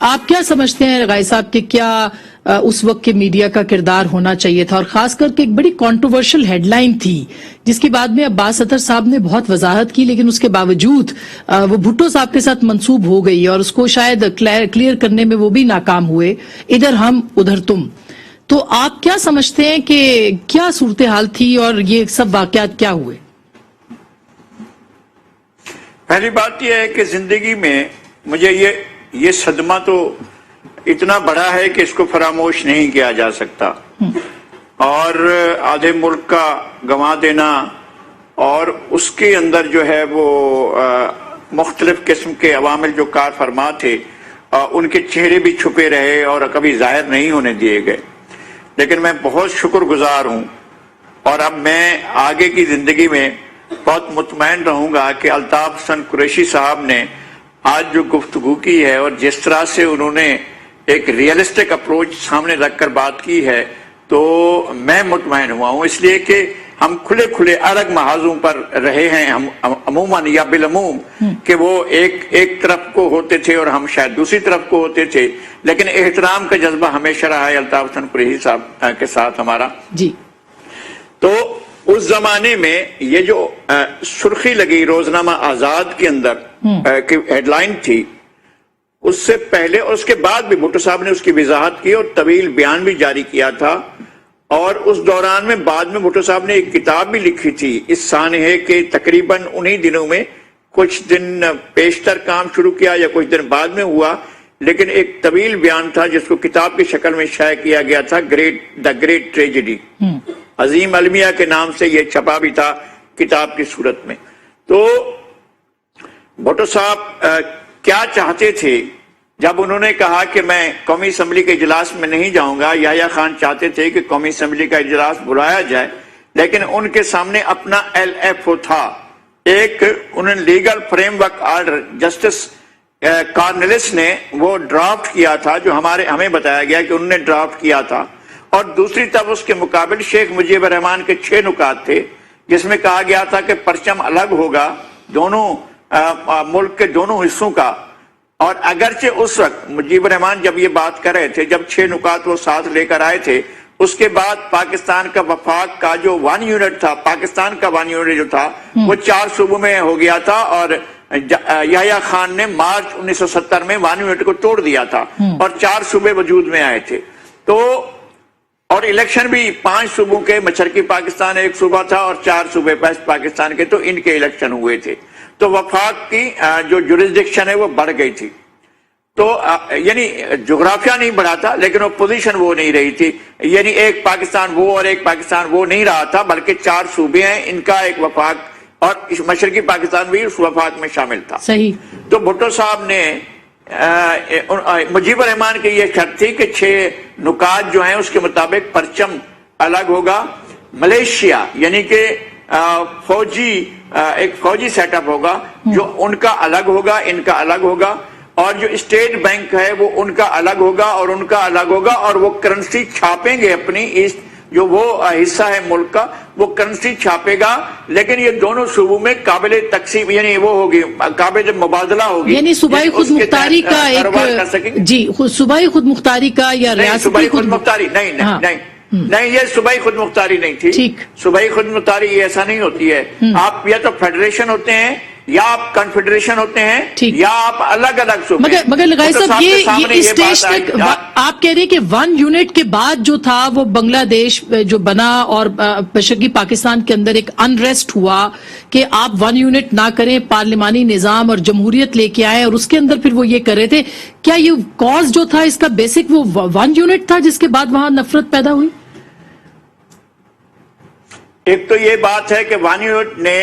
آپ کیا سمجھتے ہیں رغائی صاحب کہ کیا اس وقت کے میڈیا کا کردار ہونا چاہیے تھا، اور خاص کر کے ایک بڑی کنٹروورشل ہیڈ لائن تھی جس کے بعد میں عباس اطہر صاحب نے بہت وضاحت کی، لیکن اس کے باوجود وہ بھٹو صاحب کے ساتھ منسوب ہو گئی اور اس کو شاید کلیئر کرنے میں وہ بھی ناکام ہوئے، ادھر ہم ادھر تم. تو آپ کیا سمجھتے ہیں کہ کیا صورتحال تھی اور یہ سب واقعات کیا ہوئے؟ پہلی بات یہ ہے کہ زندگی میں مجھے یہ صدمہ تو اتنا بڑا ہے کہ اس کو فراموش نہیں کیا جا سکتا، اور آدھے ملک کا گنوا دینا، اور اس کے اندر جو ہے وہ مختلف قسم کے عوامل جو کار فرما تھے ان کے چہرے بھی چھپے رہے اور کبھی ظاہر نہیں ہونے دیے گئے. لیکن میں بہت شکر گزار ہوں، اور اب میں آگے کی زندگی میں بہت مطمئن رہوں گا کہ الطاف حسن قریشی صاحب نے آج جو گفتگو کی ہے اور جس طرح سے انہوں نے ایک ریئلسٹک اپروچ سامنے رکھ کر بات کی ہے، تو میں مطمئن ہوا ہوں، اس لیے کہ ہم کھلے الگ محاذوں پر رہے ہیں، ہم عموماً یا بالعموم کہ وہ ایک طرف کو ہوتے تھے اور ہم شاید دوسری طرف کو ہوتے تھے، لیکن احترام کا جذبہ ہمیشہ رہا ہے الطاف حسن قریشی صاحب کے ساتھ ہمارا. جی تو اس زمانے میں یہ جو سرخی لگی روزنامہ آزاد کے اندر کی ہیڈ لائن تھی، اس سے پہلے اور اس کے بعد بھی بھٹو صاحب نے اس کی وضاحت کی اور طویل بیان بھی جاری کیا تھا، اور اس دوران میں بعد میں بھٹو صاحب نے ایک کتاب بھی لکھی تھی اس سانحے کے تقریباً انہی دنوں میں، کچھ دن پیشتر کام شروع کیا یا کچھ دن بعد میں ہوا، لیکن ایک طویل بیان تھا جس کو کتاب کی شکل میں شائع کیا گیا تھا، دا گریٹ ٹریجڈی، عظیم المیہ کے نام سے یہ چھپا بھی تھا کتاب کی صورت میں. تو بھٹو صاحب کیا چاہتے تھے جب انہوں نے کہا کہ میں قومی اسمبلی کے اجلاس میں نہیں جاؤں گا؟ یحییٰ خان چاہتے تھے کہ قومی اسمبلی کا اجلاس بلایا جائے، لیکن ان کے سامنے اپنا LFO تھا، ایک انہوں نے legal framework order justice Cornelius نے وہ ڈرافٹ کیا تھا، جو ہمیں بتایا گیا کہ انہوں نے ڈرافٹ کیا تھا، اور دوسری طرف اس کے مقابل شیخ مجیب الرحمان کے 6 نکات تھے جس میں کہا گیا تھا کہ پرچم الگ ہوگا دونوں ملک کے دونوں حصوں کا. اور اگرچہ اس وقت مجیب الرحمان جب یہ بات کر رہے تھے، جب 6 نکات وہ ساتھ لے کر آئے تھے، اس کے بعد پاکستان کا وفاق کا جو 1 یونٹ تھا، پاکستان کا 1 یونٹ جو تھا وہ 4 صوبوں میں ہو گیا تھا، اور یحییٰ خان نے مارچ 1970 میں 1 یونٹ کو توڑ دیا تھا اور 4 صوبے وجود میں آئے تھے. تو اور الیکشن بھی 5 صوبوں کے، مشرقی پاکستان ایک صوبہ تھا اور 4 صوبے ویسٹ پاکستان کے، تو ان کے الیکشن ہوئے تھے. تو وفاق کی جو جوریسڈکشن ہے وہ بڑھ گئی تھی. تو یعنی جغرافیہ نہیں بڑھا تھا، لیکن وہ پوزیشن وہ نہیں رہی تھی، یعنی ایک پاکستان وہ اور ایک پاکستان وہ نہیں رہا تھا، بلکہ 4 صوبے ہیں، ان کا ایک وفاق، اور مشرقی پاکستان بھی اس وفاق میں شامل تھا. صحیح. تو بھٹو صاحب نے مجیب الرحمان کی یہ شرط تھی کہ 6 نکات جو ہیں اس کے مطابق پرچم الگ ہوگا، ملیشیا یعنی کہ ایک فوجی سیٹ اپ ہوگا جو ان کا الگ ہوگا، ان کا الگ ہوگا، اور جو اسٹیٹ بینک ہے وہ ان کا الگ ہوگا اور ان کا الگ ہوگا، اور وہ کرنسی چھاپیں گے اپنی، جو وہ حصہ ہے ملک کا وہ کرنسی چھاپے گا، لیکن یہ دونوں صوبوں میں قابل تقسیم، یعنی وہ ہوگی قابل مبادلہ ہوگی، یعنی صوبائی خود مختاری کا ایک، جی صوبائی خود مختاری کا یا ریاستی خود مختاری نہیں، یہ صوبائی خود مختاری نہیں تھی. صوبائی خود مختاری ایسا نہیں ہوتی ہے، آپ یا تو فیڈریشن ہوتے ہیں یا آپ کنفیڈریشن ہوتے ہیں یا آپ الگ الگ صوبے. مگر لغائی صاحب یہ اسٹیج تک آپ کہہ رہے ہیں کہ 1 یونٹ کے بعد جو تھا وہ بنگلہ دیش جو بنا اور مشرقی پاکستان کے اندر ایک انریسٹ ہوا کہ آپ 1 یونٹ نہ کریں، پارلیمانی نظام اور جمہوریت لے کے آئے، اور اس کے اندر پھر وہ یہ کر رہے تھے. کیا یہ کاز جو تھا اس کا بیسک وہ 1 یونٹ تھا جس کے بعد وہاں نفرت پیدا ہوئی؟ ایک تو یہ بات ہے کہ 1 یونٹ نے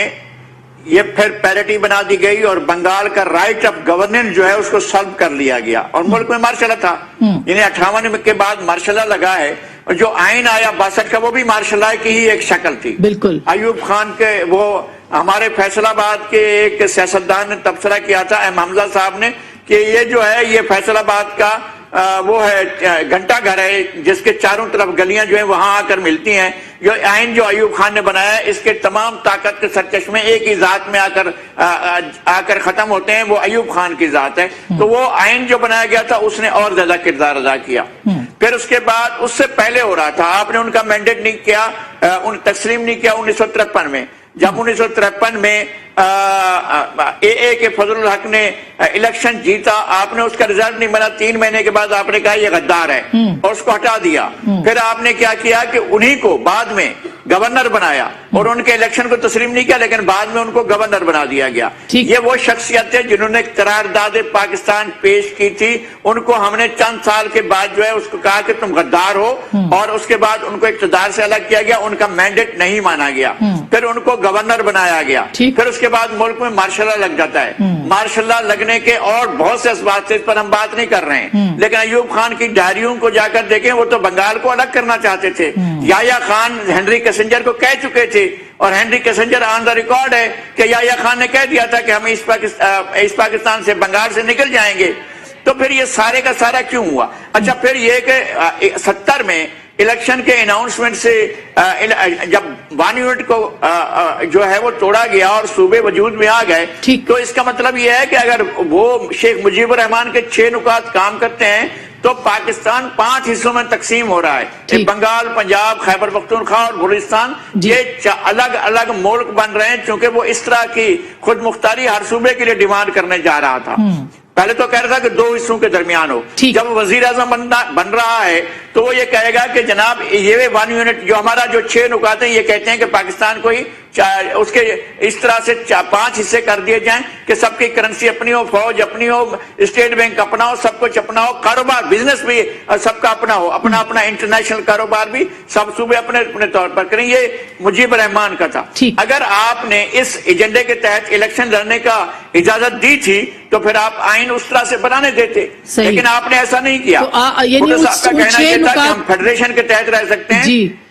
یہ پھر پیرٹی بنا دی گئی، اور بنگال کا رائٹ آف گورننس جو ہے اس کو سلب کر لیا گیا، اور ملک میں مارشل تھا، یعنی 58 کے بعد مارشل لگا ہے، اور جو آئین آیا 62 کا وہ بھی مارشل کی ہی ایک شکل تھی. بالکل. ایوب خان کے وہ ہمارے فیصل آباد کے ایک سیاستدان نے تبصرہ کیا تھا، ایم حمزہ صاحب نے، کہ یہ جو ہے یہ فیصل آباد کا وہ ہے گھنٹہ گھر ہے جس کے چاروں طرف گلیاں جو ہیں وہاں آ کر ملتی ہیں. جو آئین جو ایوب خان نے بنایا ہے اس کے تمام طاقت کے سرچشمے ایک ہی ذات میں آ کر ختم ہوتے ہیں, وہ ایوب خان کی ذات ہے. تو وہ آئین جو بنایا گیا تھا اس نے اور زیادہ کردار ادا کیا. پھر اس کے بعد اس سے پہلے ہو رہا تھا, آپ نے ان کا مینڈیٹ نہیں کیا, تسلیم نہیں کیا 1953 میں. جب 1953 میں اے کے فضل الحق نے الیکشن جیتا, آپ نے اس کا رزلٹ نہیں بنا, 3 مہینے کے بعد آپ نے کہا یہ غدار ہے اور اس کو ہٹا دیا. پھر آپ نے کیا کیا کہ انہی کو بعد میں گورنر بنایا اور ان کے الیکشن کو تسلیم نہیں کیا, لیکن بعد میں ان کو گورنر بنا دیا گیا. یہ وہ شخصیت ہے جنہوں نے قرارداد پاکستان پیش کی تھی, ان کو ہم نے چند سال کے بعد جو ہے اس کو کہا کہ تم غدار ہو, اور اس کے بعد ان کو اقتدار سے الگ کیا گیا, ان کا مینڈیٹ نہیں مانا گیا. پھر ان کو گورنر بنایا گیا. پھر اس کے بعد ملک میں مارشل لا لگ جاتا ہے. مارشل لا لگنے کے اور بہت سے اسباب تھے, اس پر ہم بات نہیں کر رہے ہیں, لیکن ایوب خان کی ڈائریوں کو جا کر دیکھیں, وہ تو بنگال کو الگ کرنا چاہتے تھے. یحییٰ خان ہنری کیسنجر کو کہہ چکے تھے, اور Henry Kissinger on the record ہے کہ یحییٰ خان نے کہہ دیا تھا کہ ہم اس پاکستان سے بنگال سے نکل جائیں گے. تو پھر یہ سارے کا سارا کیوں ہوا؟ اچھا, پھر یہ کہ 70 میں الیکشن کے اناؤنسمنٹ سے جب 1 یونٹ کو جو ہے وہ توڑا گیا اور صوبے وجود میں آ گئے, تو اس کا مطلب یہ ہے کہ اگر وہ شیخ مجیب الرحمان کے 6 نکات کام کرتے ہیں تو پاکستان 5 حصوں میں تقسیم ہو رہا ہے. بنگال, پنجاب, خیبر پختونخوا اور بلوچستان, یہ الگ الگ ملک بن رہے ہیں, چونکہ وہ اس طرح کی خود مختاری ہر صوبے کے لیے ڈیمانڈ کرنے جا رہا تھا. پہلے تو کہہ رہا تھا کہ 2 حصوں کے درمیان ہو. جب وزیر اعظم بن رہا ہے تو وہ یہ کہے گا کہ جناب یہ 1 یونٹ جو ہمارا جو 6 نکات ہیں, یہ کہتے ہیں کہ پاکستان کو ہی اس کے اس طرح سے 5 حصے کر دیے جائیں کہ سب کی کرنسی اپنی ہو, فوج اپنی ہو, اسٹیٹ بینک اپنا ہو, سب کچھ اپنا ہو, کاروبار بزنس بھی سب کا اپنا ہو, اپنا انٹرنیشنل کاروبار بھی سب صوبے اپنے اپنے طور پر کریں. یہ مجیب الرحمان کا تھا. اگر آپ نے اس ایجنڈے کے تحت الیکشن لڑنے کا اجازت دی تھی تو پھر آپ آئین اس طرح سے بنانے دیتے, لیکن آپ نے ایسا نہیں کیا. بھٹو صاحب کا کہنا یہ تھا کہ ہم فیڈریشن کے تحت رہ سکتے ہیں. ٹھیک.